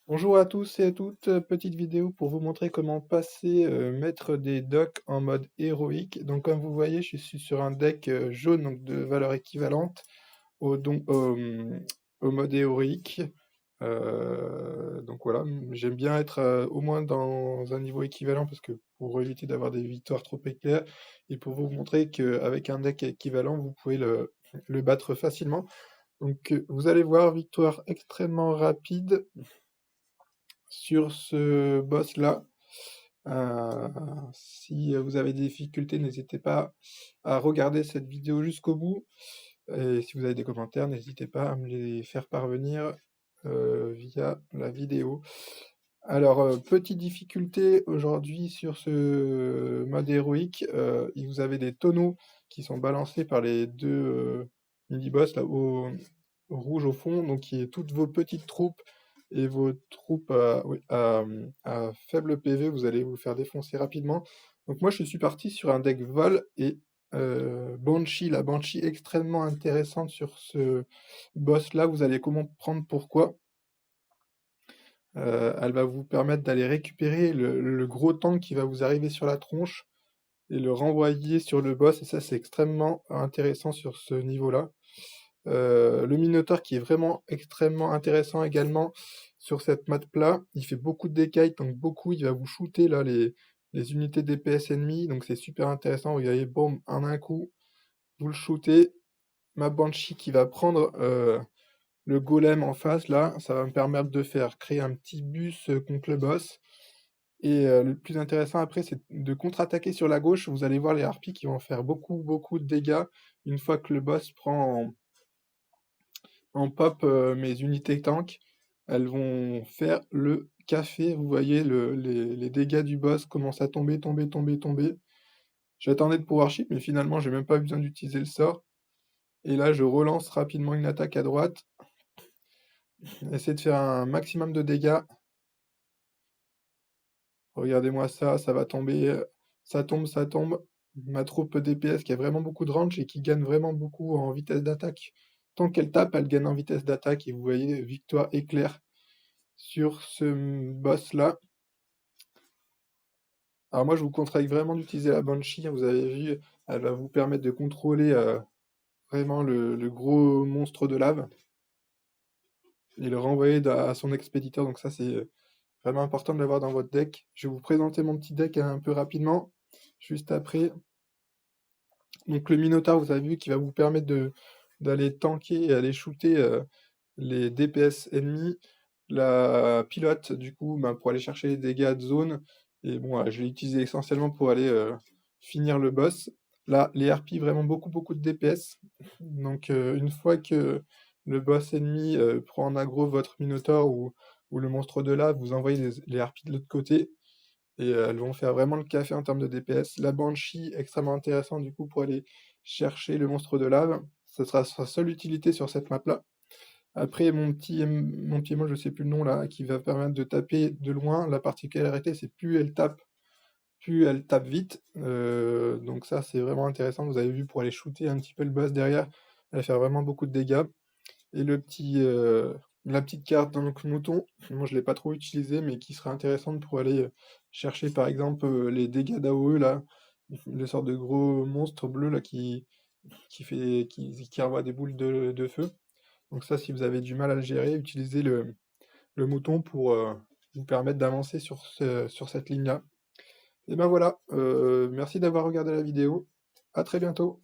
Bonjour à tous et à toutes, petite vidéo pour vous montrer comment passer, mettre des docks en mode héroïque. Donc comme vous voyez, je suis sur un deck, jaune, donc de valeur équivalente au mode héroïque. Donc voilà, j'aime bien être, au moins dans un niveau équivalent parce que pour éviter d'avoir des victoires trop éclairs et pour vous montrer qu'avec un deck équivalent, vous pouvez le battre facilement. Donc, vous allez voir, victoire extrêmement rapide sur ce boss-là. Si vous avez des difficultés, n'hésitez pas à regarder cette vidéo jusqu'au bout et si vous avez des commentaires, n'hésitez pas à me les faire parvenir, via la vidéo. Alors, petite difficulté aujourd'hui sur ce mode héroïque, et vous avez des tonneaux qui sont balancés par les 2 mini-boss là au rouge au fond, donc qui est toutes vos petites troupes et vos troupes à faible PV, vous allez vous faire défoncer rapidement. Donc moi je suis parti sur un deck vol et Banshee, la Banshee extrêmement intéressante sur ce boss là, vous allez comprendre pourquoi. Elle va vous permettre d'aller récupérer le gros tank qui va vous arriver sur la tronche et le renvoyer sur le boss et ça c'est extrêmement intéressant sur ce niveau-là. Le Minotaur qui est vraiment extrêmement intéressant également sur cette map-là. Il fait beaucoup de dégâts, donc beaucoup, il va vous shooter là les unités DPS ennemies, donc c'est super intéressant. Vous voyez, boum, en un coup, vous le shootez. Ma Banshee qui va prendre, le golem en face là, ça va me permettre de faire créer un petit bus, contre le boss et le plus intéressant après, c'est de contre-attaquer sur la gauche. Vous allez voir les harpies qui vont faire beaucoup, beaucoup de dégâts une fois que le boss prend en pop, mes unités tank, elles vont faire le café. Vous voyez les dégâts du boss commencent à tomber, tomber, tomber, tomber. J'attendais de pouvoir chip, mais finalement j'ai même pas besoin d'utiliser le sort et là je relance rapidement une attaque à droite, essayer de faire un maximum de dégâts. Regardez-moi ça, ça va tomber, ça tombe, ça tombe. Ma troupe DPS qui a vraiment beaucoup de range et qui gagne vraiment beaucoup en vitesse d'attaque. Tant qu'elle tape, elle gagne en vitesse d'attaque et vous voyez, victoire éclair sur ce, boss-là. Alors moi, je vous conseille vraiment d'utiliser la Banshee, hein, vous avez vu, elle va vous permettre de contrôler, vraiment le gros monstre de lave et le renvoyer à son expéditeur, donc ça, c'est vraiment important de l'avoir dans votre deck. Je vais vous présenter mon petit deck un peu rapidement, juste après. Donc le Minotaur, vous avez vu, qui va vous permettre d'aller tanker et aller shooter, les DPS ennemis. La pilote, du coup, ben, pour aller chercher les dégâts de zone et bon, je l'ai utilisé essentiellement pour aller, finir le boss. Là, les harpies, vraiment beaucoup, beaucoup de DPS. Donc une fois que le boss ennemi, prend en aggro votre Minotaur ou le monstre de lave, vous envoyez les harpies de l'autre côté et elles vont faire vraiment le café en termes de DPS. La Banshee, extrêmement intéressant du coup pour aller chercher le monstre de lave. Ce sera sa seule utilité sur cette map-là. Après mon petit je sais plus le nom là, qui va permettre de taper de loin. La particularité, c'est plus elle tape vite. Donc ça, c'est vraiment intéressant. Vous avez vu pour aller shooter un petit peu le boss derrière, elle va faire vraiment beaucoup de dégâts. Et la petite carte donc mouton, moi je l'ai pas trop utilisée, mais qui serait intéressante pour aller, chercher par exemple, les dégâts d'AOE là, le sorte de gros monstre bleu là qui envoie des boules de feu. Donc ça, si vous avez du mal à le gérer, utilisez le mouton pour, vous permettre d'avancer sur cette ligne-là. Et ben voilà, merci d'avoir regardé la vidéo. À très bientôt.